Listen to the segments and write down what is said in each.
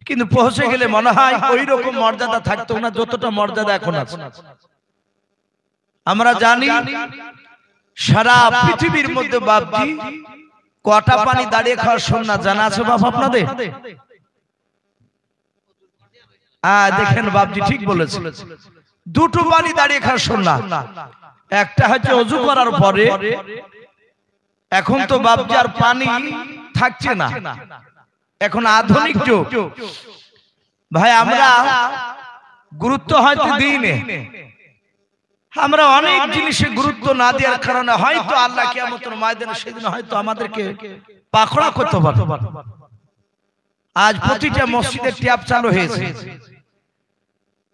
কিন্তু পৌঁছে গেলে মনে হয় ওই রকম মর্যাদা থাকতো না যতটা মর্যাদা এখন আছে। আমরা জানি সারা পৃথিবীর মধ্যে বাপজি কটা পানি দাঁড়িয়ে খাওয়ার সুন্নাত জানা আছে বাপ আপনাদের? দেখেন বাপজি ঠিক বলেছে, দুটো পানি দাঁড়িয়ে খাওয়ার সুন্নাত। একটা হচ্ছে ওযু করার পরে। এখন তো বাপজি আর পানি থাকছে না, এখন আধুনিক যুগ ভাই। আমরা গুরুত্ব হয়তো দিই না, আমরা অনেক জিনিসে গুরুত্ব না দেওয়ার কারণে হয়তো আল্লাহ কিয়ামতের ময়দানে সেদিন হয়তো আমাদেরকে পাকড়া করতে পারে। আজ প্রতিটা মসজিদে ট্যাপ চালু হয়েছে।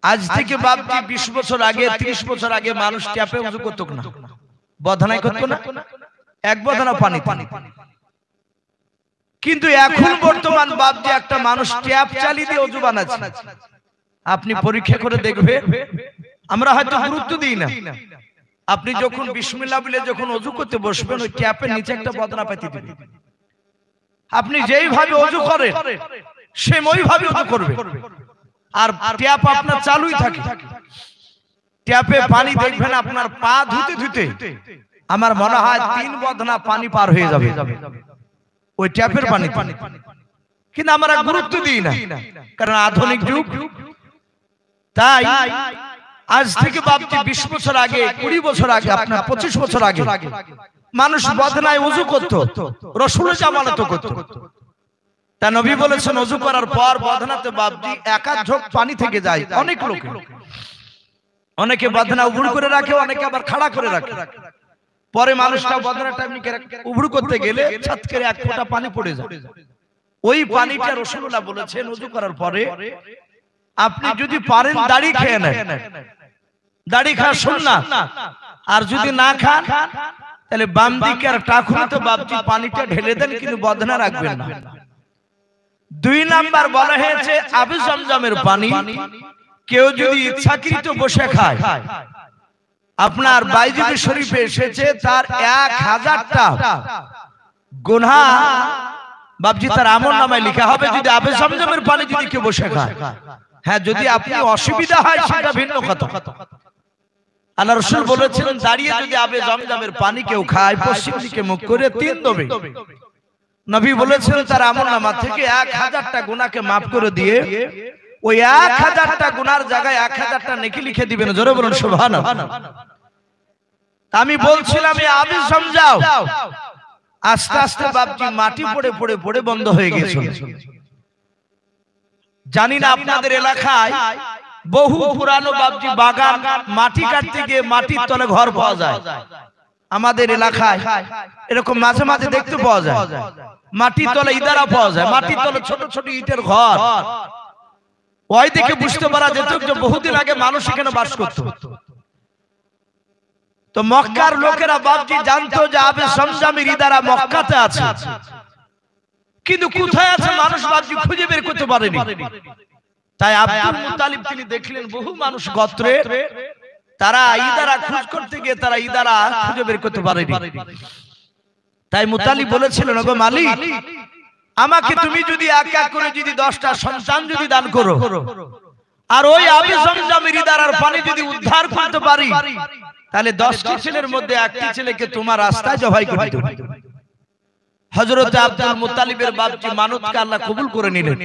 আজ থেকে বাপজি 20 বছর আগে 30 বছর আগে মানুষ ট্যাপে ওযু করতো না, বদনাই করতো না, এক বদনা পানি। কিন্তু এখন বর্তমান বাপজি একটা মানুষ ট্যাপ চালিয়ে দিয়ে ওযু বানাচ্ছে। আপনি পরীক্ষা করে দেখবেন, আমরা হয়তো গুরুত্ব দিই না। আপনি যখন বিসমিল্লাহ বলে যখন ওযু করতে বসবেন, ওই ট্যাপের নিচে একটা বদনা পাতি দিবেন। আপনি যেইভাবে ওযু করেন সেম ওইভাবে ওযু করবে। আর ট্যাপ আপনার চালুই থাকে, ট্যাপে পানি দেখবেন আপনার পা ধুতে ধুতে আমার মনে হয় 3 বদনা পানি পার হয়ে যাবে ওই ট্যাপের পানি। কিন্তু আমরা গুরুত্ব দিই না, কারণ আধুনিক যুগ। তাই আজ থেকে বাপজি 20 বছর আগে, 20 বছর আগে, আপনার 25 বছর আগে মানুষ বদনায় ওযু করত, রাসূলের জামানতে করত। তা নবী বলেছেন ওযু করার পর বদনাতে বাপজি এক আধ ঝোঁক পানি থেকে যায়। অনেক লোক, অনেকে বদনা উবুড় করে রাখে, অনেকে আবার খাড়া করে রাখে। পরে মানুষটা বদনাটা উবুড় করতে গেলে ছাত করে এক ফোঁটা পানি পড়ে যায়। ওই পানিটা রাসূলুল্লাহ বলেছেন ওযু করার পরে আপনি যদি পারেন দাড়ি খেয়ে নেন, দাড়ি খাওয়া সুন্নাত। আর যদি না খান তাহলে বাম দিকের টাকুতে বাপজি পানিটা ঢেলে দেন, কিন্তু বদনা রাখবেন না। 2 নাম্বার বলা হয়েছে আবু জমজমের পানি কেউ যদি ইচ্ছাকৃত বসে খায়, আপনার বাইজিদ শরীফে এসেছে তার 1000টা গুনাহ বাপজি তার আমলনামায় লেখা হবে যদি আবু জমজমের পানি যদি কেউ বসে খায়। হ্যাঁ, যদি আপনি অসুবিধা হয় সেটা ভিন্ন কথা। আল্লাহ রাসূল বলেছেন দাঁড়িয়ে যদি আবে জমজমের পানি কেউ খায় পশ্চিম দিকে মুখ করে 3 দেবে। নবী বলেছেন তার আমলনামা থেকে 1000টা গুনাহকে maaf করে দিয়ে ওই 1000টা গুনার জায়গায় 1000টা নেকি লিখে দিবেন। জোরে বলুন সুবহানাল্লাহ। আমি বলছিলাম এই আবে জমজাও আস্তে আস্তে বাপজি মাটি পড়ে পড়ে পড়ে বন্ধ হয়ে গেছে। জানি না আপনাদের এলাকায় বহু পুরানো বাপজি বাগান মাটি কাটতে গিয়ে মাটির তলে ঘর পাওয়া যায়। আমাদের এলাকায় এরকম মাঝে মাঝে দেখতে পাওয়া যায়, মাটির তলে ইদারা পাওয়া যায়, মাটির তলে ছোট ছোট ইটের ঘর। ওই দেখে বুঝতে পারা যেত যে বহুদিন আগে মানুষ এখানে বাস করত। তো মক্কার লোকেরা বাপজি জানতো যে আবে জমজমের ইদারা মক্কাতে আছে, কিন্তু কোথায় আছে মানুষ বাপজি খুঁজে বের করতে পারেনি। তাই আব্দুল মুত্তালিব তিনি দেখলেন বহু মানুষ গোত্রে তারা ইদারা খোঁজ করতে গিয়ে তারা ইদারা খুঁজে বের করতে পারেনি। তাই মুত্তালিব বলেছিলেন ওগো মালিক, আমাকে তুমি যদি এক এক করে যদি 10টা সন্তান যদি দান করো আর ওই আবে জমজমের ইদারার পানি যদি উদ্ধার করতে পারি তাহলে 10টি ছেলের মধ্যে একটি ছেলেকে তোমার রাস্তায় জবাই করে দেব। হযরত আব্দুল মুত্তালিবের বাপজি মানতকে আল্লাহ কবুল করে নিলেন,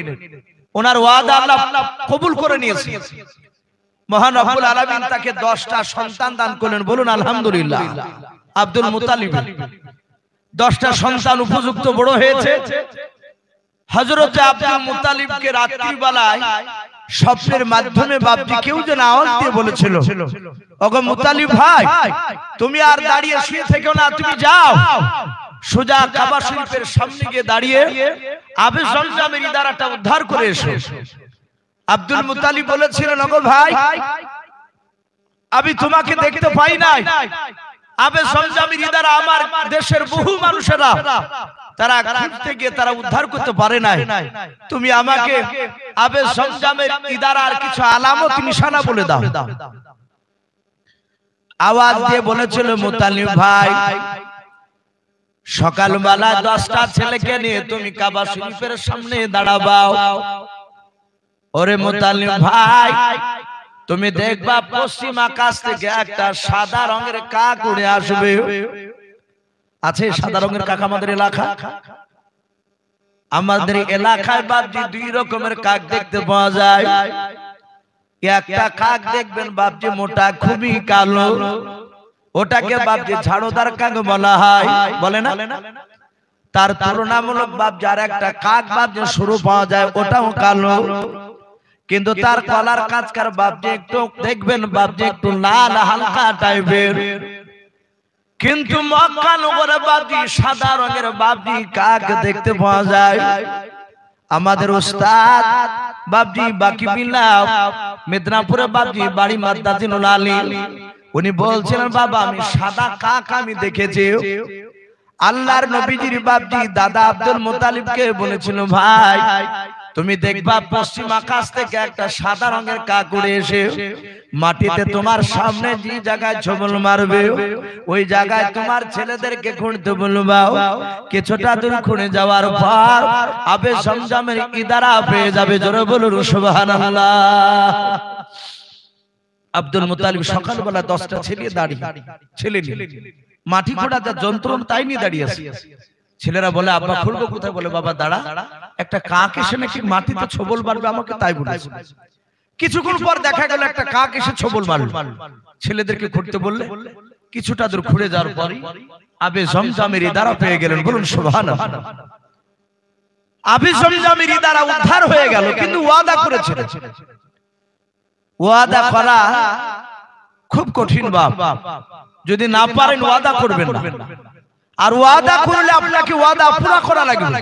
ওনার ওয়াদা আল্লাহ কবুল করে নিয়েছে। মহান রব্বুল আলামিন তাকে 10টা সন্তান দান করলেন। বলুন আলহামদুলিল্লাহ। আব্দুল মুত্তালিব 10টা সন্তান উপযুক্ত বড় হয়েছে। হযরত আব্দুল মুত্তালিবকে রাত্রিবেলায় স্বপ্নের মাধ্যমে বাপজি কেউ যেন আওয়াজ দিয়ে বলেছিল ওগো মুত্তালিব ভাই, তুমি আর দাঁড়িয়ে শুয়ে থেকো না, তুমি যাও সোজা কাবা শরীফের সামনে গিয়ে দাঁড়িয়ে আবে জমজমের ইদারাটা উদ্ধার করে এসো। আব্দুল মুত্তালিব বলেছিলেন ওগো ভাই, আমি তোমাকে দেখতে পাই নাই, আবে জমজমের ইদারা আমার দেশের বহু মানুষেরা তারা খুঁজতে গিয়ে তারা উদ্ধার করতে পারে নাই, তুমি আমাকে আবে জমজমের ইদারার কিছু আলামত নিশানা বলে দাও। আওয়াজ দিয়ে বলেছিল মুত্তালিব ভাই, সকালবেলা 10টা ছেলেকে নিয়ে তুমি কাবা শরীফের সামনে দাঁড়াবাও, ওরে মুতালিব ভাই, তুমি দেখবা পশ্চিম আকাশ থেকে একটা সাদা রঙের কাক উড়ে আসবে। আছে সাদা রঙের কাক আমাদের এলাকা? আমাদের এলাকায় বাপজি দুই রকমের কাক দেখতে পাওয়া যায়। একটা কাক দেখবেন বাপজি মোটা, খুবই কালো, ওটাকে বাপজি ঝাড়ুদার কাক বলা হয়, বলে না? তার তুলনামূলক বাপজি আর একটা কাক বাপজি সরু পাওয়া যায়, ওটাও কালো, কিন্তু তার কলার কাছকার বাপজি একটু দেখবেন বাপজি একটু লাল হালকা টাইপের। কিন্তু মক্কা নগরে বাপজি সাদা রঙের বাপজি কাক দেখতে পাওয়া যায়। আমাদের উস্তাদ বাপজি বাকি বিল্লাহ মেদিনীপুরে বাপজি বাড়ি মাদ্দাজিনুল আলী, উনি বলছিলেন বাবা আমি সাদা কাক আমি দেখেছি। আল্লাহর নবীজির বাপজি দাদা আব্দুল মুত্তালিবকে বলেছিল ভাই তুমি দেখবা পশ্চিম আকাশ থেকে একটা সাদা রঙের কাক উড়ে এসে মাটিতে তোমার সামনে যে জায়গায় ছবল মারবে ওই জায়গায় তোমার ছেলেদেরকে খুঁড়তে বলবা। কিছুটা দূর খুঁড়ে যাওয়ার পর আবে জমজমের ইদারা পেয়ে যাবে। জোরে বলুন সুবহানাল্লাহ। আব্দুল মুত্তালিব সকালবেলা 10টা ছেলে দাঁড়িয়ে, ছেলে মাটি খোঁড়া যা যন্ত্রণ তাই নিয়ে দাঁড়িয়ে আছে। ছেলেরা বলে আব্বা খুলবো কোথায়? বলে বাবা দাঁড়া, একটা কাক এসে নাকি মাটিতে ছবল মারবে আমাকে তাই বলেছে। কিছুক্ষণ পর দেখা গেল একটা কাক এসে ছবল মারল। ছেলেদেরকে খুঁড়তে বললে, কিছুটা দূর খুঁড়ে যাওয়ার পরে আবে জমজমের ইদারা পেয়ে গেলেন। বলুন সুবহানাল্লাহ। আবে জমজমের ইদারা উদ্ধার হয়ে গেল, কিন্তু ওয়াদা করেছিল। ওয়াদা করা খুব কঠিন বাপ, যদি না পারেন ওয়াদা করবেন না, আর ওয়াদা করলে আপনাকে ওয়াদা পুরো করা লাগবে।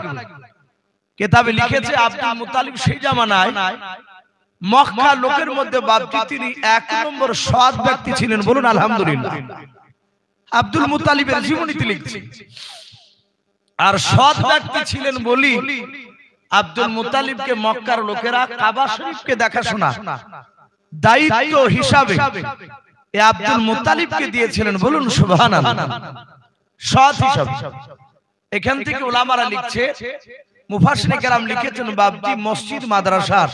কিতাবে লিখেছে আব্দুল মুত্তালিব সেই জামানায় মক্কা লোকের মধ্যে বাপজি তিনি 1 নম্বর সৎ ব্যক্তি ছিলেন। বলুন আলহামদুলিল্লাহ। আব্দুল মুত্তালিবের জীবনীতে লিখছে আর সৎ ব্যক্তি ছিলেন বলি আব্দুল মুত্তালিবকে মক্কার লোকেরা কাবা শরীফকে দেখাশোনা দায়িত্ব হিসাবে এই আব্দুল মুত্তালিবকে দিয়েছিলেন। বলুন সুবহানাল্লাহ। সৎ হিসাবে। এখান থেকে উলামারা লিখছে, মুফাসসিরিনে কেরাম লিখেছেন বাপজি মসজিদ মাদ্রাসার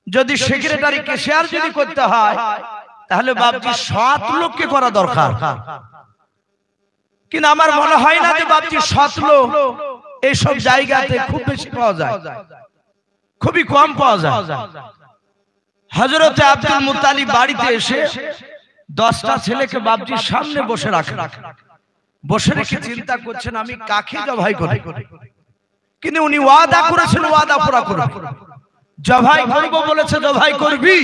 যদি সেক্রেটারি কেশিয়ার যদি করতে হয় তাহলে বাপজি 7 লোককে করা দরকার। কিন্তু আমার মনে হয় না যে বাপজি 7 লোক এই সব জায়গাতে খুব বেশি পাওয়া যায়, খুবই কম পাওয়া যায়। হযরত আব্দুল মুত্তালিব বাড়িতে এসে 10টা ছেলেকে বাপজির সামনে বসে রাখেন। বসে রেখে চিন্তা করছেন আমি কাকে জবাই করি, কিন্তু উনি ওয়াদা করেছেন ওয়াদা পুরা করবেন। জবাই করব বলেছে জবাই করবি।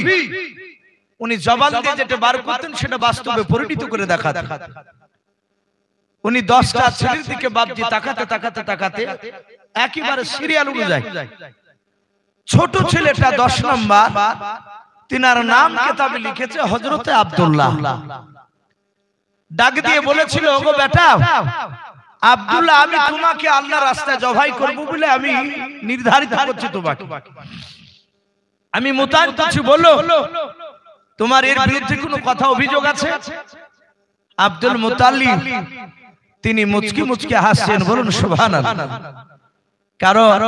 উনি জবান দিয়ে যেটা বার করতেন সেটা বাস্তবে পরিণত করে দেখাতেন। উনি 10টা ছেলের দিকে বাপজি তাকাতে তাকাতে তাকাতে একেবারে সিরিয়াল অনুযায়ী ছোট ছেলেটা 10 নম্বর, তিনার নাম কিতাবে লিখেছে হযরত আব্দুল্লাহ। ডাক দিয়ে বলেছিল ওগো বেটা আব্দুল্লাহ আমি তোমাকে আল্লাহর রাস্তায় জবাই করব বলে আমি নির্ধারিত করছি তোমাকে, আমি মুতায়ন করছি, বলো তোমার এর বিরুদ্ধে কোনো কথা অভিযোগ আছে? আব্দুল মুত্তালিব তিনি মুচকি মুচকি হাসছেন। বলুন সুবহানাল্লাহ। কারণ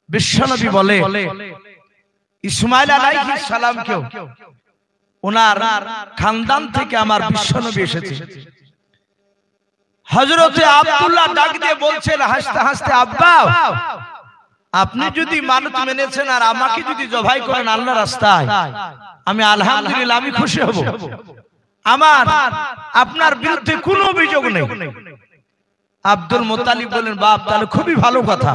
বিশ্বনবী বলে ইসমাঈল আলাইহিস সালামকেও ওনার খানদান থেকে আমার বিশ্বনবী এসেছে। হযরতে আব্দুল্লাহ ডাক দিয়ে বলছেন হাসতে হাসতে আব্বা আপনি যদি মানত মেনেছেন আর আমাকে যদি জবাই করেন আল্লাহর রাস্তায় আমি আলহামদুলিল্লাহ আমি খুশি হব, আমার আপনার বিরুদ্ধে কোনো অভিযোগ নেই। আব্দুল মুত্তালিব বলেন বাপ তাহলে খুবই ভালো কথা।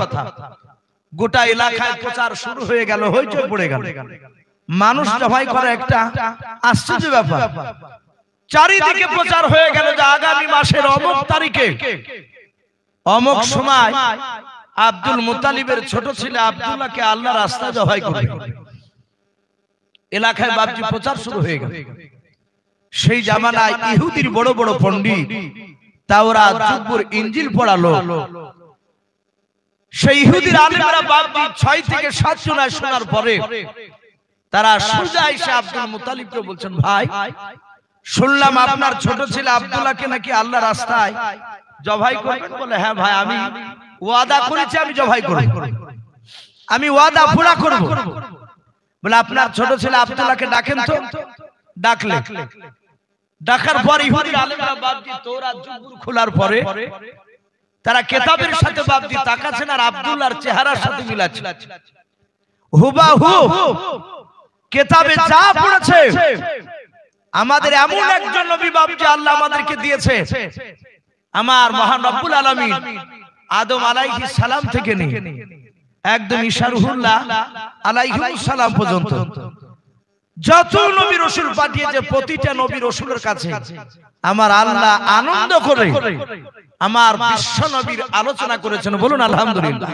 গোটা এলাকায় প্রচার শুরু হয়ে গেল, হইচই পড়ে গেল। মানুষ জবাই করা একটা আশ্চর্য ব্যাপার। চারিদিকে প্রচার হয়ে গেল যে আগামী মাসের অমুক তারিখে অমুক সময় আব্দুল মুত্তালিবের ছোট ছেলে আব্দুল্লাহকে আল্লাহর রাস্তায় জবাই করবে। এলাকায় বাপজি প্রচার শুরু হয়ে গেল। সেই জামানায় ইহুদির বড় বড় পণ্ডিত তাওরাত জুবুর ইনজিল পড়ালো। সেই ইহুদির আলেমরা বাপজি 6 থেকে 7 জনায় শোনার পরে তারা সোজা এসে আব্দুল মুত্তালিবকে বলছেন ভাই শুনলাম আপনার ছোট ছেলে আব্দুল্লাহকে নাকি আল্লাহর রাস্তায় জবাই করবেন। বলে হ্যাঁ ভাই আমি ওয়াদা করেছি আমি জবাই করব। আমি ওয়াদা পুরা করব। বলে আপনার ছোট ছেলে আব্দুল্লাহকে ডাকেন তো। ডাকলে, ডাকার পর ইহুদির আলেমরা বাপজি তওরাত জুবুর খোলার পরে তারা কিতাবের সাথে বাপজি তাকাচ্ছেন আর আব্দুল্লাহর চেহারার সাথে মিলাচ্ছে। হুবাহু কিতাবে যা পড়েছে আমাদের এমন একজন নবী বাপজি আল্লাহ আমাদেরকে দিয়েছে, আমার মহান রব্বুল আলামিন আদম আলাইহিস সালাম থেকে নিয়ে একদম ঈসা রূহুল্লাহ আলাইহিস সালাম পর্যন্ত যত নবী রাসূল পাঠিয়েছে প্রতিটা নবী রাসূলের কাছে আমার আল্লাহ আনন্দ করে আমার বিশ্ব নবীর আলোচনা করেছেন। বলুন আলহামদুলিল্লাহ।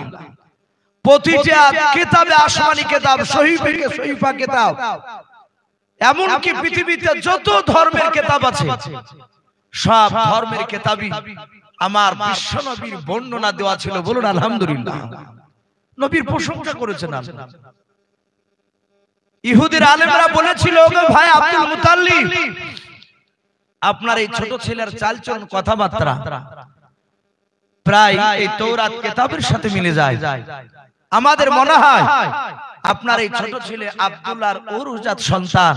প্রতিটা কিতাবে আসমানি কিতাব, সহিফা কিতাব, এমন কি পৃথিবীতে যত ধর্মের কিতাব আছে সব ধর্মের কিতাবই আমার বিশ্ব নবীর বর্ণনা দেওয়া ছিল। বলুন আলহামদুলিল্লাহ। নবীর প্রশংসা করেছেন আল্লাহ। ইহুদির আলেমরা বলেছিল, ওগো ভাই আব্দুল মুতাল্লিব, আপনার এই ছোট ছেলের চালচলন কথাবার্তা প্রায় এই তওরাত কিতাবের সাথে মিলে যায়। আমাদের মনে হয় আপনার এই ছোট ছেলে আব্দুল্লাহর উরুজাত সন্তান,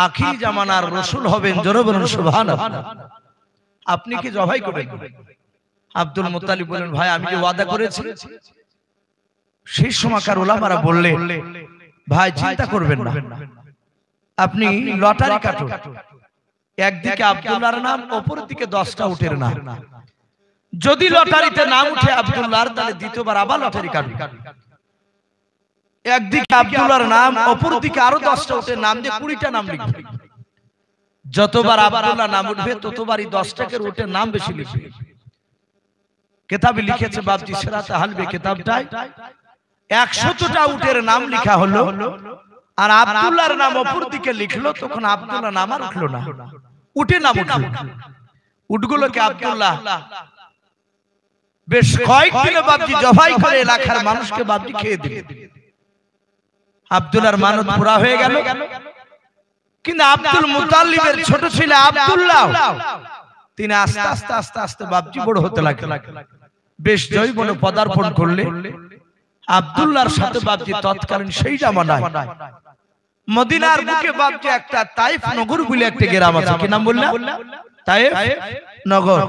আখির জামানার রাসূল হবেন। জোরে বলুন সুবহানাল্লাহ। আপনি কি জবাই করবেন? আব্দুল মুতাল্লিব বলেন, ভাই আমি যে ওয়াদা করেছি। সেই সময়কার উলামারা বললেন, ভাই চিন্তা করবেন না, আপনি লটারি কাটুন। একদিকে আব্দুল্লাহর নাম, অপর দিকে 10টা উটের নাম। যদি লটারিতে নাম উঠে আব্দুল্লাহর, তাহলে দ্বিতীয়বার আবার লটারি কাটুন। একদিকে আব্দুল্লাহর নাম, অপর দিকে আরো 10টা উটের নাম দিয়ে 20টা নাম লিখবে। যতবার আব্দুল্লাহ নাম উঠবে ততবারই 10টাকের উটের নাম বেশি লিখবে। কিতাবে লিখেছে বাপজি সিরাতে হালবে কিতাবটায় 100টা উটের নাম লেখা হলো, আর আব্দুল্লাহর নাম অপর দিকে লিখলো, তখন আব্দুল্লাহ নাম আর উঠলো না, উটের নাম উঠলো। উটগুলোকে আব্দুল্লাহ বেশ কয়েকদিন বাপজি জবাই করে এলাকার মানুষকে বাপজি খেয়ে দিলেন। আব্দুল্লাহর মানত পুরা হয়ে গেল। কিন্তু আব্দুল মুতাল্লিবের ছোট ছেলে আব্দুল্লাহ তিনি আস্তে আস্তে আস্তে আস্তে বাপজি বড় হতে লাগলেন। বেশ যৌবনে পদার্পণ করলে আব্দুল্লাহর সাথে বাপজি তৎকালীন সেই জামানায় মদিনার বুকে বাপজি একটা তাইফ নগর বলে একটা গ্রাম আছে। কি নাম বললাম? তাইফ নগর।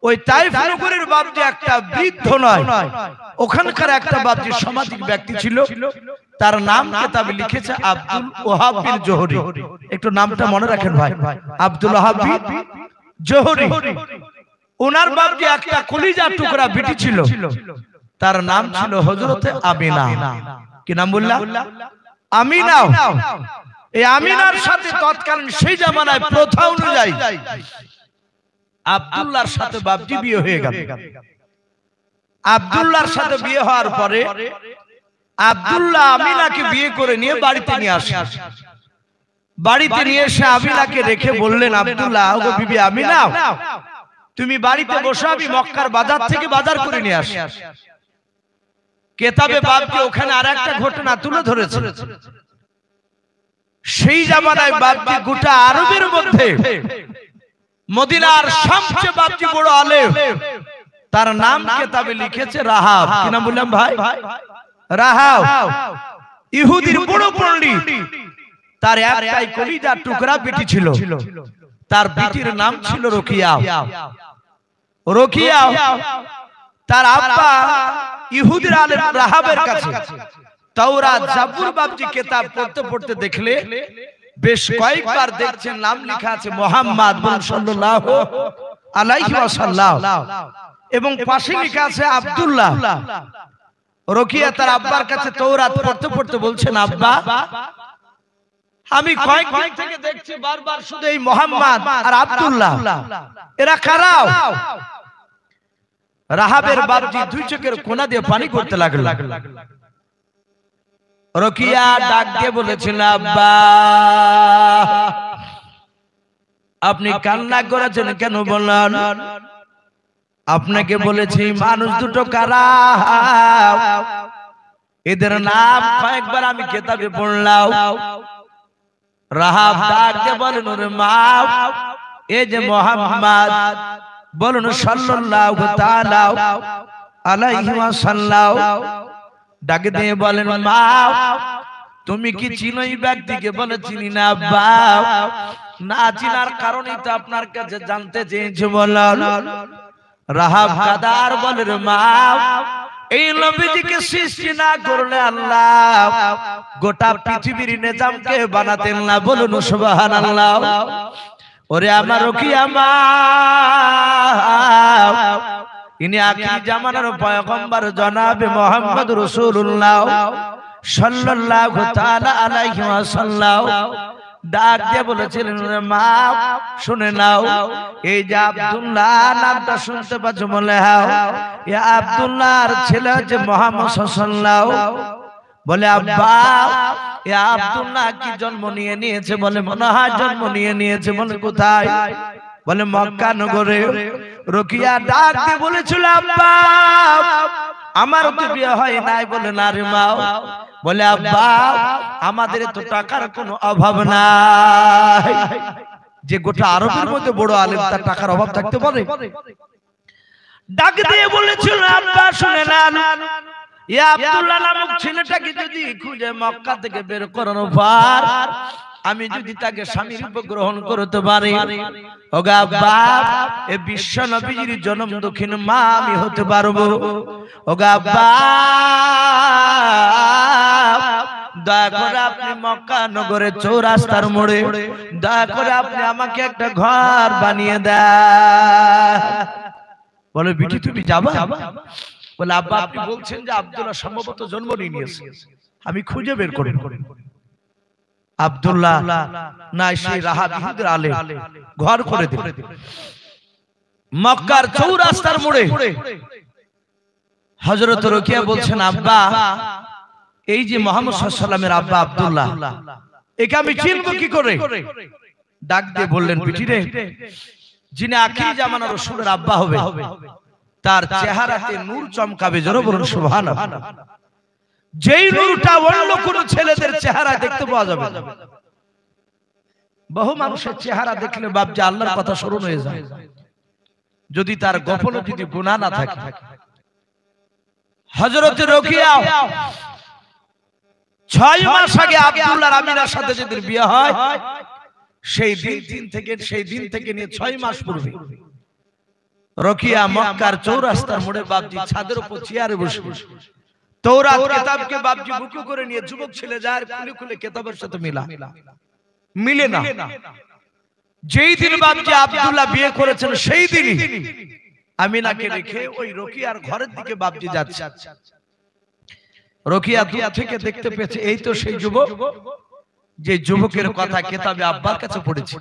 ওই তাইফ নগরের বাপজি একটা বৃদ্ধ নয়, ওখানকার একটা বাপজি সামাজিক ব্যক্তি ছিল। তার নাম কিতাবে লিখেছে আব্দুল ওহাব বিন জোহরি। একটু নামটা মনে রাখেন ভাই, আব্দুল ওহাব বিন জোহরি। ওনার বাপজি একটা কলিজার টুকরা বেটি ছিল, তার নাম ছিল হযরতে আমিনা। কি নাম বললাম? আমিনা। এই আমিনার সাথে তৎকালীন সেই জামানায় প্রথা অনুযায়ী আব্দুল্লাহর সাথে বাপজি বিয়ে হয়ে গেল। আব্দুল্লাহর সাথে বিয়ে হওয়ার পরে আব্দুল্লাহ আমিনাকে বিয়ে করে নিয়ে বাড়িতে নিয়ে আসে। বাড়িতে নিয়ে এসে আমিনাকে রেখে বললেন, আব্দুল্লাহ, ওগো বিবি আমিনা, তুমি বাড়িতে বসে, আমি মক্কার বাজার থেকে বাজার করে নিয়ে আসি। কিতাবে বাপজি ওখানে আরেকটা ঘটনা তুলে ধরেছে। সেই জামানায় বাপজি গোটা আরবের মধ্যে মদিনার সবচেয়ে বাপজি বড় আলেম, তার নাম কিতাবে লিখেছে রাহাব। কি নাম বললাম ভাই? রাহাব। ইহুদির বড় পণ্ডিত। তার একটাই কলিজার টুকরা বেটি ছিল, তার বেটির নাম ছিল রোকিয়া। রোকিয়া তার আব্বা ইহুদির আলেম রাহাবের কাছে তাওরাত জাবুর বাপজি কিতাব পড়তে পড়তে দেখলে বেশ কয়েকবার দেখছেন নাম লেখা আছে মুহাম্মদ সাল্লাল্লাহু আলাইহি ওয়াসাল্লাম, এবং পাশে লেখা আছে আব্দুল্লাহ। রোকিয়া তার আব্বার কাছে তাওরাত পড়তে পড়তে বলছেন, আব্বা, আমি কয়েকদিন থেকে দেখছি বারবার শুধু এই মুহাম্মদ আর আব্দুল্লাহ, এরা কারা? রাহাবের বাপজি দুই চোখের কোনা দিয়ে পানি পড়তে লাগলো। রোকিয়া ডাক দিয়ে বলেছিল, আব্বা, আপনি কান্না করেছেন কেন বললেন? আপনাকে বলেছি মানুষ দুটো কারা, এদের নাম কয়েকবার আমি কিতাবে পড়লাম। রাহাব ডাক দিয়ে বলেন, ওরে মা, এই যে মুহাম্মদ, বলুন সাল্লাল্লাহু তাআলা আলাইহি ওয়াসাল্লাম, ডাকে দিয়ে বলেন মা তুমি কি চিনো এই ব্যক্তিকে? বলে চিনি না আব্বা। না চিনার কারণেই তো আপনার কাছে জানতে চেয়েছি। বলল রাহাব কাদার বলে মা এই নবীজিকে সৃষ্টি না করলে আল্লাহ গোটা পৃথিবীর নিজামকে বানাতেন না। বলুন সুবহানাল্লাহ। ওরে আমার রকিয়া মা, ইনি আখির জামানার পয়গম্বর জনাবে মুহাম্মদ রাসূলুল্লাহ সাল্লাল্লাহু তাআলা আলাইহি ওয়াসাল্লাম ডাক দিয়ে বলেছিলেন মা শুনে নাও, এই যে আব্দুল্লাহ নামটা শুনতে পাচ্ছ? বলে হ্যাঁ। এই আব্দুল্লাহর ছেলে হচ্ছে মুহাম্মদ সাল্লাল্লাহু। বলে আব্বা এই আব্দুল্লাহ কি জন্ম নিয়েছে? বলে মনে হয় জন্ম নিয়েছে। বলে কোথায়? বলে মক্কা নগরে। রকিয়া ডাক দিয়ে বলেছিল আব্বা আমার তো বিয়ে হয় নাই। বলে না রে মা। বলে আব্বা আমাদের তো টাকার কোনো অভাব নাই। যে গোটা আরবের মধ্যে বড় আলেম তার টাকার অভাব থাকতে পারে? ডাক দিয়ে বলেছিল আব্বা শুনে না, এই আব্দুল্লাহ নামক ছেলেটাকে যদি খুঁজে মক্কা থেকে বের করানোর পর আমি যদি তাকে স্বামী রূপে গ্রহণ করতে পারি, ওগো আব্বা এই বিশ্ব নবীর জন্ম দক্ষিণ মা আমি হতে পারবো। ওগো আব্বা দয়া করে আপনি মক্কা নগরে চৌরাস্তার মোড়ে দয়া করে আপনি আমাকে একটা ঘর বানিয়ে দেন। বলে বিটি তুমি যাবা? বলে আব্বা আপনি বলছেন যে আব্দুল্লাহ সম্ভবত জন্ম নিয়েছে, আমি খুঁজে বের করি। আব্দুল্লাহ না সেই রাহাব ইহুদের আলে ঘর করে দিল মক্কার চৌরাস্তার মোড়ে। হযরত রকিয়া বলছেন আব্বা এই যে মুহাম্মদ সাল্লাল্লাহু আলাইহি ওয়াসাল্লামের আব্বা আব্দুল্লাহ, একে আমি চিনব কি করে? ডাক দিয়ে বললেন বিটি রে, যিনি আখির জামানার রাসূলের আব্বা হবে তার চেহারাতে নূর চমকাবে। জোরে বলুন সুবহানাল্লাহ। যেই নূরটা অন্য কোন ছেলেদের চেহারা দেখতে পাওয়া যাবে না। বহু মানুষের চেহারা দেখলে বাপজি আল্লাহর কথা স্মরণ হয়ে যায়, যদি তার গোপনে যদি গুনাহ না থাকে। হযরত রকিয়া 6 মাস আগে আব্দুল্লাহর আমিনার সাথে যেদিন বিয়ে হয় সেই দিন থেকে নিয়ে 6 মাস পূর্বে রকিয়া মক্কার চৌরাস্তার মোড়ে বাপজি ছাদের উপর চেয়ারে বসে তৌরাত কিতাবকে বাপজি বুকু করে নিয়ে যুবক ছেলে যায় খুলে খুলে কিতাবের সাথে মিলে না। যেই দিন বাপজি আব্দুল্লাহ বিয়ে করেছেন সেই দিনই আমিনাকে রেখে ওই রকিয়ার ঘরের দিকে বাপজি যাচ্ছে। রকিয়া দূর থেকে দেখতে পেয়েছে এই তো সেই যুবক, যে যুবকের কথা কিতাবে আব্বার কাছে পড়েছে।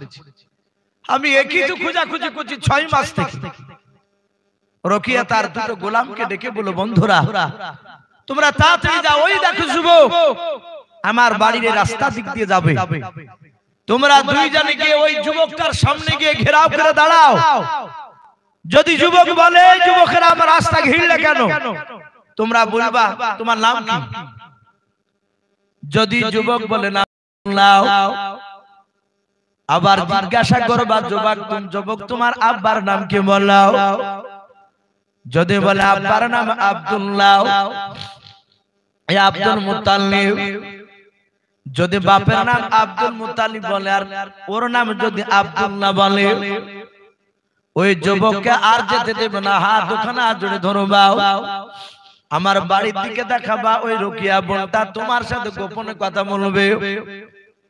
আমি একই তো খোঁজাখুঁজি করছি 6 মাস থেকে। রকিয়া তার দুটো গোলামকে ডেকে বলল বন্ধুরা তোমরা তাড়াতাড়ি যাও, ওই দেখো যুবক আমার বাড়ির রাস্তা দিক দিয়ে যাবে, তোমরা দুইজনে গিয়ে ওই যুবকটার সামনে গিয়ে ঘেরাও করে দাঁড়াও। যদি যুবক বলে যুবকেরা আমার রাস্তা ঘিরলে কেন, তোমরা বলবা তোমার নাম কি। যদি যুবক বলে নাম আবার জিজ্ঞাসা করবা যুবক তোমার আব্বার নাম কি বললাও। যদি বলে আব্বার নাম আব্দুল্লাহ আব্দুল মুত্তালিব, যদি বাপের নাম আব্দুল মুত্তালিব বলে আর ওর নাম যদি আব্দুল্লাহ বলে, ওই যুবককে আর যেতে দেবে না, হাত ওখানে জুড়ে ধরবা, আমার বাড়ির দিকে দেখাবা, ওই রকিয়া বোনটা তোমার সাথে গোপনে কথা বলবে,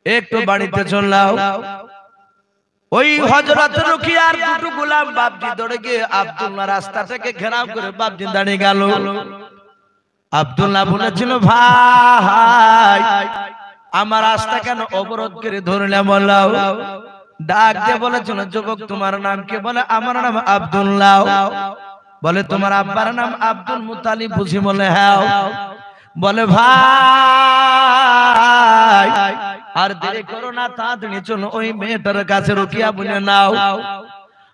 একটু বাড়িতে চলাও। ওই হযরত রকিয়ার দুটো গোলাম বাপজি দৌড়ে গিয়ে আব্দুল্লাহ রাস্তা থেকে ঘেরাও করে বাপজি দাঁড়িয়ে গেল। আব্দুল্লাহ বলেছিল ভাই আমার রাস্তা কেন অবরোধ করে ধরলে বললাও। ডাক দিয়ে বলেছিল যুবক তোমার নাম কি? বলে আমার নাম আব্দুল্লাহ। বলে তোমার আব্বার নাম আব্দুল মুত্তালিব বুঝি? বলে হ্যাঁ। বলে ভাই আর দেরি করো না, তাড়াতাড়ি চলো ওই মেয়েটার কাছে রকিয়া বলে নাও।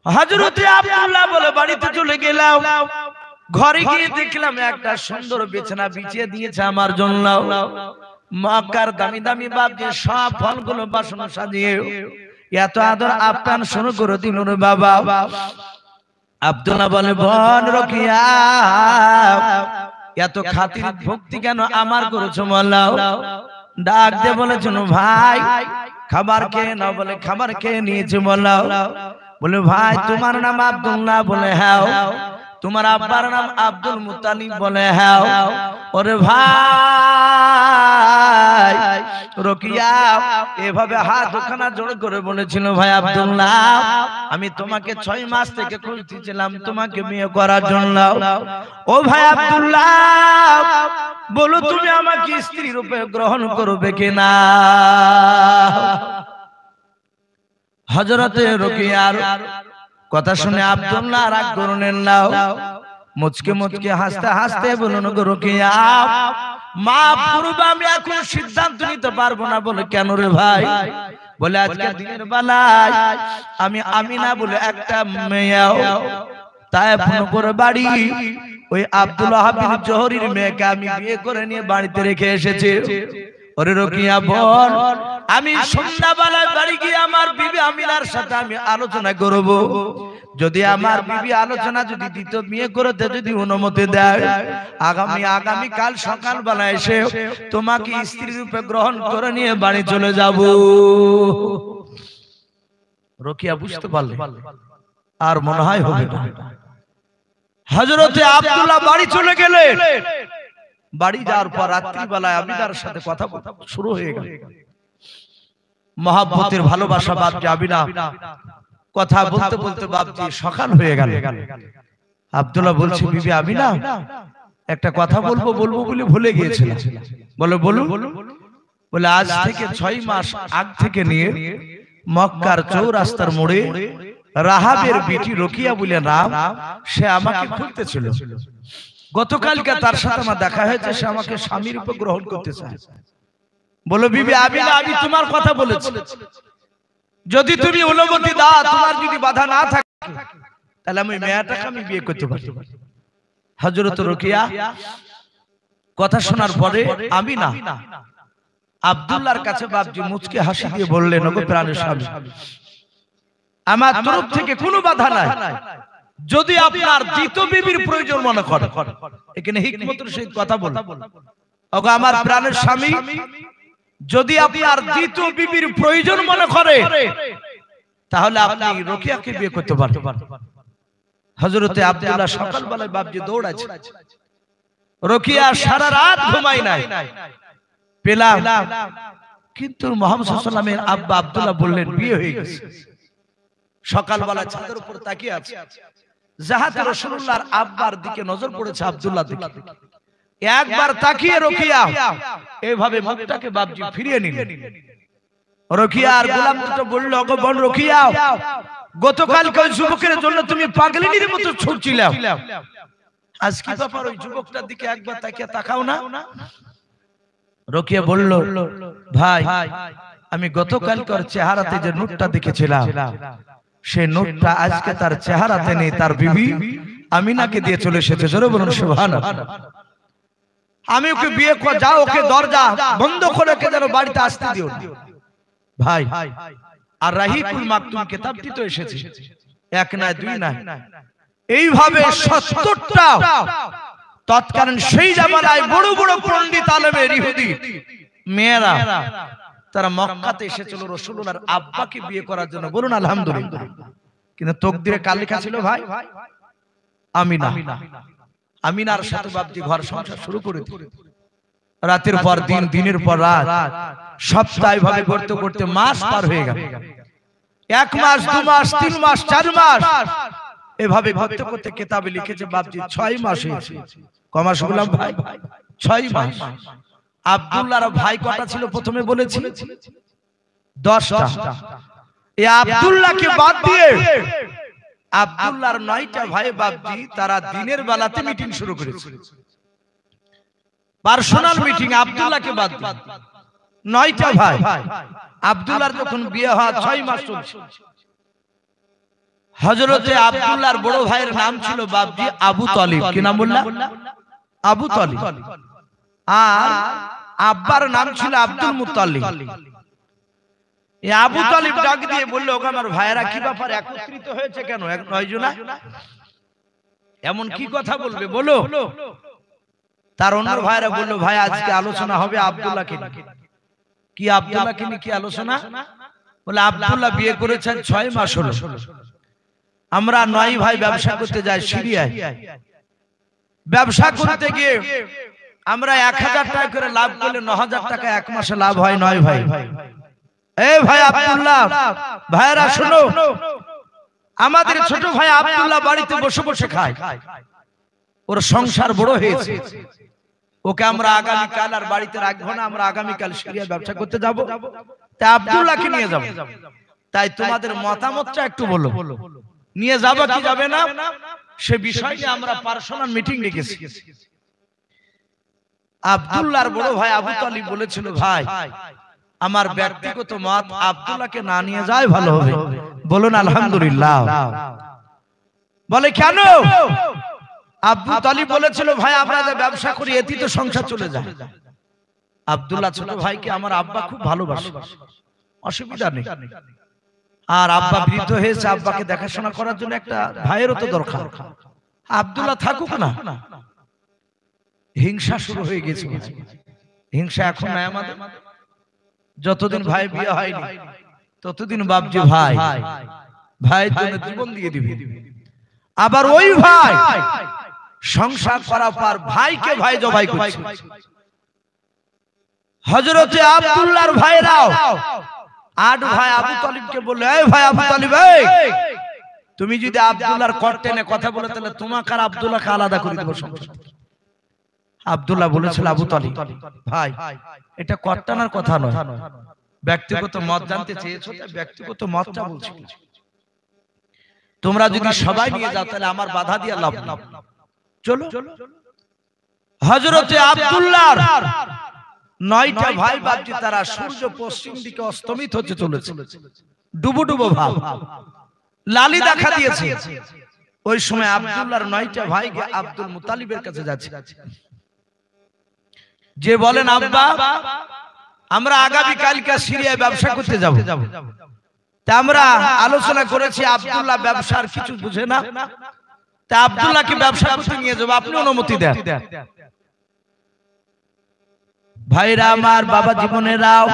হযরত আব্দুল্লাহ বলে বাড়িতে চলে গেলাম, ঘরে গিয়ে দেখলাম একটা সুন্দর বিছানা বিছিয়ে দিয়েছে আমার জন্য, মক্কার দামি দামি বাপজি সব ফলগুলো বাসন সাজিয়ে এত আদর আপ্যায়ন শুরু করে দিল রে বাবা। আব্দুল্লাহ বলে বোন রকিয়া এত খাতির ভক্তি কেন আমার করেছো মোল্লাও? ডাক দিয়ে বলেছেন ভাই খাবার খেয়ে নাও। বলে খাবার খেয়ে নিয়েছে মোল্লাও। বলে ভাই তোমার নাম আব্দুল্লাহ? বলে হ্যাঁ। তোমার আব্বার নাম আব্দুল মুত্তালিব? বলে হ্যাঁ। ওরে ভাই রোকিয়া এভাবে হাত দুখানা জোড় করে বলেছিল ভাই আব্দুল্লাহ আমি তোমাকে 6 মাস থেকে খুঁজতেছিলাম তোমাকে বিয়ে করার জন্য। ও ভাই আব্দুল্লাহ বলো তুমি আমাকে স্ত্রী রূপে গ্রহণ করবে কিনা? হযরতে রোকিয়ার কথা শুনে আব্দুল্লাহ রাগ করলেন না, মুচকে মুচকে হাসতে হাসতে বলুন রোকিয়া মা পূর্বে আমি এখন সিদ্ধান্ত নিতে পারবো না। বলে কেন রে ভাই? বলে আজকে দিনের বেলায় আমি আমিনা বলে একটা মেয়ে তাই ফোন করে বাড়ি ওই আব্দুল ওয়াহাব বিন জোহরীর মেয়েকে আমি বিয়ে করে নিয়ে বাড়িতে রেখে এসেছি। ওরে রোকিয়া বল আমি সন্ধ্যাবেলায় বাড়ি গিয়ে আমার বিবি আমিনার সাথে আমি আলোচনা করব। যদি আমার বিবি আলোচনা যদি দ্বিতীয় বিয়ে করতে যদি অনুমতি দেয় আগামী কাল সকালবেলা এসে তোমাকে স্ত্রী রূপে গ্রহণ করে নিয়ে বাড়ি চলে যাব। রোকিয়া বুঝতে পারলে আর মনে হয় হবে না। হযরতে আব্দুল্লাহ বাড়ি চলে গেলেন। বাড়ি যাওয়ার পর রাত্রিবেলায় আমিনার সাথে কথা শুরু হয়ে গেল। মহব্বতের ভালোবাসা বাপজি আমিনা কথা বলতে বলতে বাপজি সকাল হয়ে গেল। আব্দুল্লাহ বলছে বিবি আমিনা একটা কথা বলবো বলে ভুলে গিয়েছিলাম। বলে বলুন। বলে আজ থেকে 6 মাস আগ থেকে নিয়ে মক্কার চৌরাস্তার মোড়ে রাহাবের বিটি রোকিয়া বলে নাম, সে আমাকে খুঁজতেছিল। গতকালকে তার সাথে আমার দেখা হয়েছে, সে আমাকে স্বামীর রূপে গ্রহণ করতে চায়। বলো বিবি আমিনা আমি তোমার কথা বলেছি, যদি তুমি অনুমতি দাও তোমার যদি বাধা না থাকে তাহলে আমি মেয়েটাকে আমি বিয়ে করতে পারি। হযরত রোকিয়া কথা শোনার পরে আমিনা আব্দুল্লাহর কাছে বাপজি মুচকে হাসি দিয়ে বললেন ওগো প্রাণের স্বামী আমার তরফ থেকে কোনো বাধা নাই, যদি আপনার দ্বিতীয় বিবির প্রয়োজন মনে করেন। এখানে হিকমতের সহিত কথা বল ওগো আমার প্রাণের স্বামী যদি আপনার দ্বিতীয় বিবির প্রয়োজন মনে করে তাহলে আপনি রোকিয়াকে বিয়ে করতে পারেন। হযরতে আব্দুল্লাহ সকালবেলায় বাপজি দৌড়াচ্ছে। রোকিয়া সারা রাত ঘুমায় নাই পেলাম, কিন্তু মুহাম্মদ সাল্লাল্লাহু আলাইহি ওয়াসাল্লামের আব্বা আব্দুল্লাহ বললেন বিয়ে হয়ে গেছে। সকালবেলা ছাদের উপর তাকিয়ে আছে, যাহাতে রাসূলুল্লাহর আব্বার দিকে নজর পড়েছে আব্দুল্লাহ দিকে। একবার তাকিয়ে রোকিয়া এইভাবে মুখটাকে বাপজি ফিরিয়ে নিলেন। রোকিয়া আর গোলাম দুটো বলল ওগো বোন রোকিয়া গতকাল ওই যুবকের জন্য তুমি পাগলিনীর মতো ছুটছিলে, আজ কি ব্যাপার ওই যুবকটার দিকে একবার তাকিয়ে তাকাও না। রোকিয়া বলল ভাই আমি গতকালকার চেহারাতে যে নূরটা দেখেছিলাম সেই নূরটা আজকে তার চেহারাতে নেই, তার বিবি আমিনাকে দিয়ে চলে এসেছে। জোরে বলুন সুবহানাল্লাহ। আমি ওকে বিয়ে করে যাও, ওকে দরজা বন্ধ করে কে যেন বাড়িতে আসতে দিও না ভাই। আর রাহিকুল মাকতুম কিতাবটি তো এসেছে, এক না দুই না, এইভাবে 70টা তৎকালীন সেই জামানায় বড় বড় পণ্ডিত আলেমের ইহুদি মেয়েরা তারা মক্কাতে এসেছিল রাসূলুল্লাহর আব্বাকে বিয়ে করার জন্য। বলুন আলহামদুলিল্লাহ। কিন্তু তকদিরে কার লেখা ছিল ভাই? আমিনা। আমিনার সাথে বাপজি ঘর সংসার শুরু করে দিল। রাতের পর দিন, দিনের পর রাত, সপ্তাহ ভাবে করতে করতে মাস পার হয়ে গেল। 1 মাস 2 মাস 3 মাস 4 মাস এভাবে করতে করতে কিতাবে লিখেছে বাপজি 6 মাস হয়েছে। কমাস বললাম ভাই 6 মাস। আব্দুল্লাহর ভাই কটা ছিল প্রথমে বলেছি? 10টা। এই আব্দুল্লাহকে বাদ দিয়ে আব্দুল্লাহর 9টা ভাই বাপজি তারা দিনের বেলাতে মিটিং শুরু করেছে, পার্সোনাল মিটিং। আব্দুল্লাহকে বাদ দিয়ে 9টা ভাই। আব্দুল্লাহর যখন বিয়ে হয় 6 মাস চলছে। হযরতে আব্দুল্লাহর বড় ভাইয়ের নাম ছিল বাপজি আবু তালিব। কি নাম বললাম? আবু তালিব। আর আব্বার নাম ছিল আব্দুল মুত্তালিব। এই আবু তালিব ডাক দিয়ে বলল ওগো আমার ভাইয়েরা কি ব্যাপার একত্রিত হয়েছে কেন 9 জনা? এমন কি কথা বলবে বলো? তার অন্য ভাইরা বললো ভাই আজকে আলোচনা হবে আব্দুল্লাহকে নিয়ে। কি আব্দুল্লাহকে নিয়ে কি আলোচনা? বলে আব্দুল্লাহ বিয়ে করেছেন 6 মাস হলো। আমরা 9 ভাই ব্যবসা করতে যাই সিরিয়ায়। ব্যবসা করতে গিয়ে আমরা 1000 টাকা করে লাভ করলে 9000 টাকা এক মাসে লাভ হয় 9 ভাই। এই ভাই আব্দুল্লাহ ভাইরা শোনো, আমাদের ছোট ভাই আব্দুল্লাহ বাড়িতে বসে বসে খায়, ওর সংসার বড় হয়েছে, ওকে আমরা আগামী কাল আর বাড়িতে রাখবো না, আমরা আগামী কাল সিরিয়া ব্যবসা করতে যাব, তাই আব্দুল্লাহকে নিয়ে যাব। তাই তোমাদের মতামতটা একটু বলো, নিয়ে যাবো কি যাবে না? সে বিষয় নিয়ে আমরা পার্সোনাল মিটিং ডেকেছি। আব্দুল্লাহর বড় ভাই আবু তালিব বলেছিল ভাই আমার ব্যক্তিগত মত আব্দুল্লাহকে না নিয়ে যায় ভালো হবে। বলুন আলহামদুলিল্লাহ। বলে কেন? আবু তালিব বলেছিল ভাই আমরা যে ব্যবসা করি এতেই তো সংসার চলে যায়। আব্দুল্লাহ ছোট ভাইকে আমার আব্বা খুব ভালোবাসে, অসুবিধা নেই। আর আব্বা বৃদ্ধ হয়েছে, আব্বাকে দেখাশোনা করার জন্য একটা ভাইয়েরও তো দরকার। আব্দুল্লাহ থাকুক না। হিংসা শুরু হয়ে গেছে। হিংসা এখন নাই আমাদের। যতদিন ভাই বিয়ে হয়নি ততদিন বাপজি ভাই ভাইয়ের জন্য জীবন দিয়ে দিবে। আবার ওই ভাই সংসার করার পর ভাইকে ভাই জবাই করছে। হযরতে আব্দুল্লাহর ভাইরাও 8 ভাই আবু তালিবকে বলল, এই ভাই আবু তালিব, তুমি যদি আব্দুল্লাহর কর্টেনে কথা বলে তাহলে তোমাকে আর আব্দুল্লাহকে আলাদা করে দেব সংসার। আব্দুল্লাহ বলেছিল আবু তালিব ভাই এটা কর্টানার কথা নয়, ব্যক্তিগত মত জানতে চেয়েছো তাই ব্যক্তিগত মতটা বলছি। তোমরা যদি সবাই নিয়ে যাও তাহলে আমার বাধা দিয়ে লাভ না, চলো। হযরতে আব্দুল্লাহর 9টা ভাই বাপজি তারা সূর্য পশ্চিম দিকে অস্তমিত হতে চলেছে, ডুবো ডুবো ভাব লালি দেখা দিয়েছে। ওই সময় আব্দুল্লাহর 9টা ভাই আব্দুল মুতালিবের কাছে যাচ্ছে, যে বলেন আব্বা আমরা আগামী কালকে সিরিয়ায় ব্যবসা করতে যাব। তা আমরা আলোচনা করেছি আব্দুল্লাহ ব্যবসার কিছু বুঝে না, তা আব্দুল্লাহকে ব্যবসা করতে নিয়ে যাব, আপনি অনুমতি দেন। ভাইরা আমার, বাবা জীবনেরাও,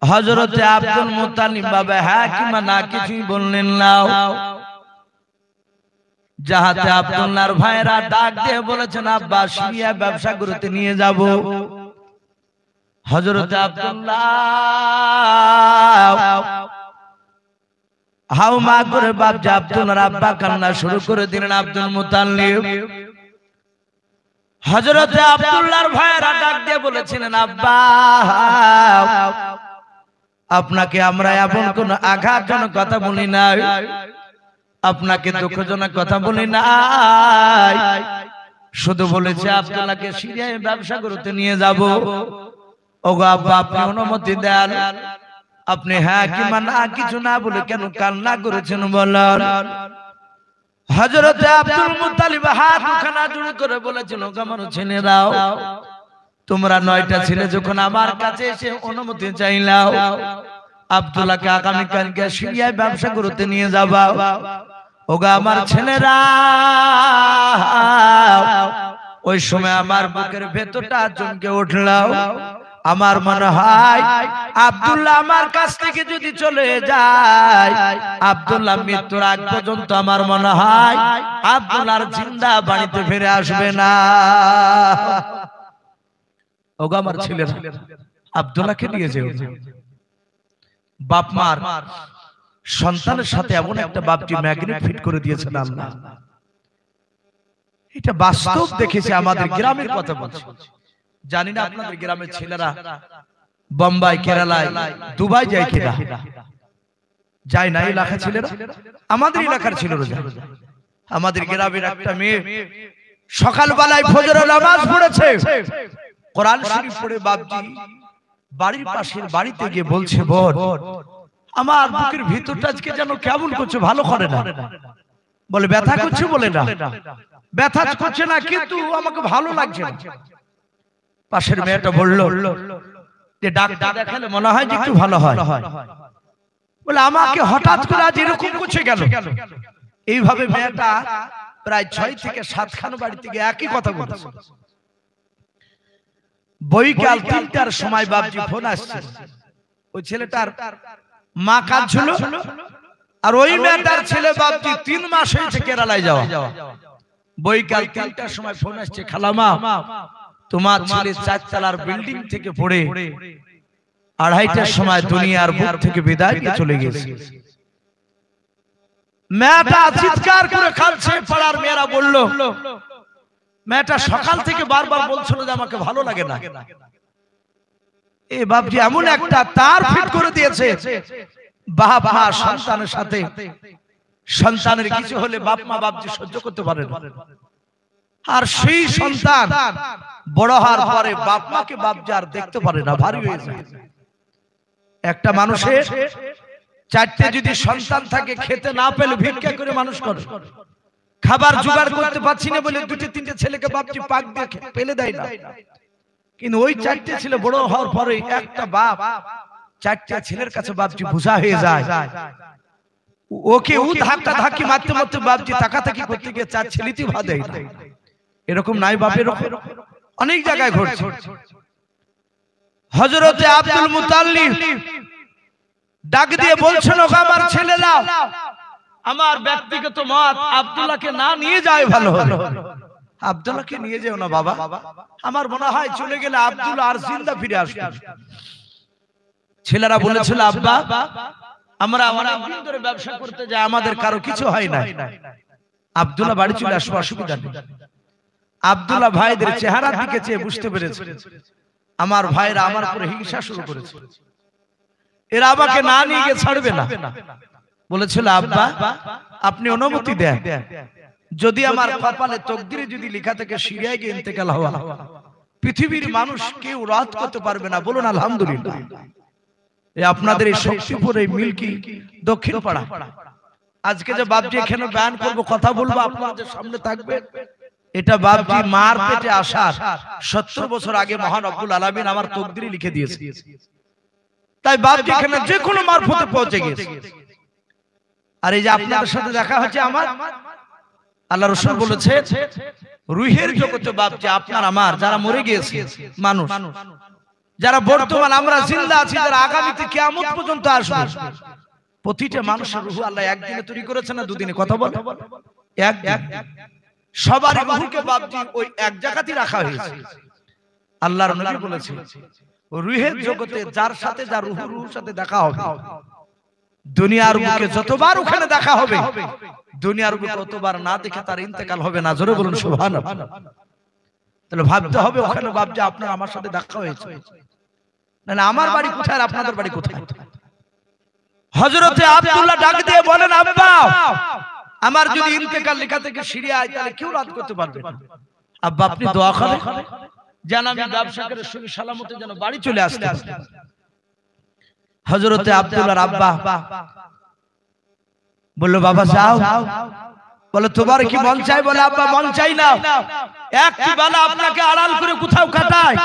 হযরতে আব্দুল মুতালিব বাবা হ্যাঁ কিংবা না কিছুই বললেন নাও। যাহাতে আব্দুল্লাহর ভাইরা ডাক দিয়ে বলেছেন আব্বা সিরিয়া ব্যবসা করতে নিয়ে যাব। হযরতে আব্দুল্লাহ হাউমা করে বাপ আব্দুল্লাহর আব্বা কান্না শুরু করে দিলেন। আব্দুল মুতালিব হযরতে আব্দুল্লাহর ভাইরা ডাক দিয়ে বলেছিলেন আব্বা আপনাকে আমরা এমন কোন আঘাতজনক কথা বলি নাই, আপনাকে দুঃখজনক কথা বলি নাই, শুধু বলেছে আব্দুল্লাহকে সিরিয়ায় ব্যবসা করতে নিয়ে যাব। ওগো আব্বা আপনি অনুমতি দেন। আপনি হ্যাঁ কিংবা না কিছু না বলে কেন কান্না করেছেন বলেন। হযরতে আব্দুল মুতালিব হাত দুখানা জোড় করে বলেছিল আমার ছেলেরাও তোমরা 9টা ছেলে যখন আমার কাছে এসে অনুমতি চাইলাও আব্দুল্লাহকে আগামী কালকে সিরিয়ায় ব্যবসা করতে নিয়ে যাবা, ওগো আমার ছেলেরা ওই সময় আমার বুকের ভেতরটা চমকে উঠলো। আমার মনে হয় আব্দুল্লাহ আমার কাছ থেকে যদি চলে যায়, আব্দুল্লাহ মৃত্যুর আগ পর্যন্ত আমার মনে হয় আব্দুল্লাহর জিন্দা বাড়িতে ফিরে আসবে না। ওগো আমার ছেলেরা আব্দুল্লাহকে নিয়ে যেও। বাপ মার সন্তানের সাথে এমন একটা বাপটি ম্যাগনেট ফিট করে দিয়েছেন আল্লাহ। এটা বাস্তব দেখেছে, আমাদের গ্রামের কথা বলছি। জানি না আপনাদের গ্রামের ছেলেরা বোম্বাই কেরালায় দুবাই যায় কিনা, যায় না এলাকা ছেলেরা? আমাদের এলাকার ছেলেরা যায়। আমাদের গ্রামের একটা মেয়ে সকালবেলায় ফজরের নামাজ পড়েছে, কোরআন শরীফ পড়ে বাপজি বাড়ির পাশের বাড়িতে গিয়ে বলছে বোন আমার বুকের ভিতরটা আজকে যেন কেমন করছে, ভালো করে না। বলে ব্যথা করছে? বলে না ব্যথা করছে না, কিন্তু আমাকে ভালো লাগছে না। পাশের মেয়েটা বলল যে ডাক্তার দেখালে মনে হয় যে একটু ভালো হয়। বলে আমাকে হঠাৎ করে আজ এরকম করছে কেন? এইভাবে মেয়েটা প্রায় 6 থেকে 7 খান বাড়ি থেকে একই কথা বলছে। বৈকাল 3টার সময় বাপজি ফোন আসছে, ওই ছেলেটার মা কাঁদছিল, আর ওই মেয়েটার ছেলে বাপজি 3 মাস হয়েছে কেরালায় যাওয়া। বৈকাল 3টার সময় ফোন আসছে, খালামা তোমার ছেলে 4 তলার বিল্ডিং থেকে পড়ে 2:30টার সময় দুনিয়ার বুক থেকে বিদায় নিয়ে চলে গেছে। মেয়েটা চিৎকার করে কাঁদছে। পাড়ার মেয়েরা বলল, মেয়েটা সকাল থেকে বারবার বলছিল যে আমাকে ভালো লাগে না। এই বাপজি এমন একটা তার ফিট করে দিয়েছে, বাপ মা সন্তানের সাথে, সন্তানের কিছু হলে বাপ মা বাপজি সহ্য করতে পারে না। আর সেই সন্তান বড় হওয়ার পরে বাপ মাকে বাপজি আর দেখতে পারে না, ভারী হয়ে যায়। একটা মানুষের 4টে যদি সন্তান থাকে, খেতে না পেলে ভিক্ষা করে মানুষ করে, খাবার জোগাড় করতে পারছি না বলে 2-3টে ছেলেকে বাপজি পাক দিয়ে পেলে দেয় না। কিন্তু ওই 4টে ছেলে বড় হওয়ার পরে একটা বাপ 4টে ছেলের কাছে বাপজি বোঝা হয়ে যায়। ওকে ও ধাক্কা ধাক্কি মারতে মারতে বাপজি তাকাতাকি করতে গিয়ে 4 ছেলেতেই ভাত দেয় না। এরকম নাই বাপের অনেক জায়গায় ঘটছে। হযরতে আব্দুল মুতাল্লিব ডাক দিয়ে বলছেন, ওগো আমার ছেলেরা, আমার ব্যক্তিগত মত আব্দুল্লাহকে না নিয়ে যায় ভালো হলো। আব্দুল্লাহকে নিয়ে যেও না বাবা, আমার মনে হয় চলে গেলে আব্দুল্লাহ আর জিন্দা ফিরে আসবে। ছেলেরা বলেছিল, আব্বা আমরা অনেকদিন ধরে ব্যবসা করতে যাই, আমাদের কারো কিছু হয় না, আব্দুল্লাহ বাড়ি চলে আসবে, অসুবিধা নেই। আব্দুল্লাহ ভাইদের চেহারার দিকে চেয়ে বুঝতে পেরেছে আমার ভাইরা আমার উপরে হিংসা শুরু করেছে, এরা আমাকে না নিয়ে গিয়ে ছাড়বে না। বলেছিল, আব্বা আপনি অনুমতি দেন, যদি আমার কপালে তকদিরে যদি লেখা থাকে সিরিয়ায় গিয়ে ইন্তেকাল হওয়া, পৃথিবীর মানুষ কেউ রদ করতে পারবে না। বলুন আলহামদুলিল্লাহ। আপনাদের এই শক্তিপুর এই মিল্কি দক্ষিণ পাড়া, আজকে যে বাপজি এখানে বয়ান করবো, কথা বলবো, আপনাদের সামনে থাকবে, এটা বাপজি মার পেটে আসার 70 বছর আগে মহান রব্বুল আলামিন আমার তকদিরে লিখে দিয়েছে। তাই বাপজি এখানে যে কোনো মারফতে পৌঁছে গেছে। আর এই যে আপনাদের সাথে দেখা হচ্ছে আমার, আল্লাহ রাসূল বলেছে রূহের জগতে বাপজি আপনার আমার যারা মরে গিয়েছে মানুষ, যারা বর্তমান আমরা জিন্দা আছি, যারা আগামীতে কিয়ামত পর্যন্ত আসবে, প্রতিটা মানুষের রূহ আল্লাহ একদিনে তৈরি করেছে না 2 দিনে? কথা বল, একদিন। সবার রূহকে বাপজি ওই এক জায়গাতেই রাখা হয়েছে। আল্লাহর নবী বলেছে রূহের জগতে যার সাথে যার রূহের সাথে দেখা হবে, দুনিয়ার বুকে যতবার ওখানে দেখা হবে, দুনিয়ার বুকে ততবার না দেখে তার ইন্তেকাল হবে না। জোরে বলুন সুবহানাল্লাহ। তাহলে ভাবতে হবে ওখানে বাপজি আপনার আমার সাথে দেখা হয়েছে, না আমার বাড়ি কোথায় আর আপনাদের বাড়ি কোথায়? হযরতে আব্দুল্লাহ ডাক দিয়ে বলেন, আব্বা আমার যদি ইন্তেকাল লেখা থেকে সিরিয়ায়, তাহলে কেউ রাত করতে পারবে না। আব্বা আপনি দোয়া করেন যেন আমি ব্যবসা করে সহি সালামতে যেন বাড়ি চলে আসতে পারি। হযরতে আব্দুল্লাহর আব্বা বলল, বাবা যাও। বলে তোমার কি মন চাই? বলে আব্বা মন চাই না, একটি বেলা আপনাকে আড়াল করে কোথাও কাটায়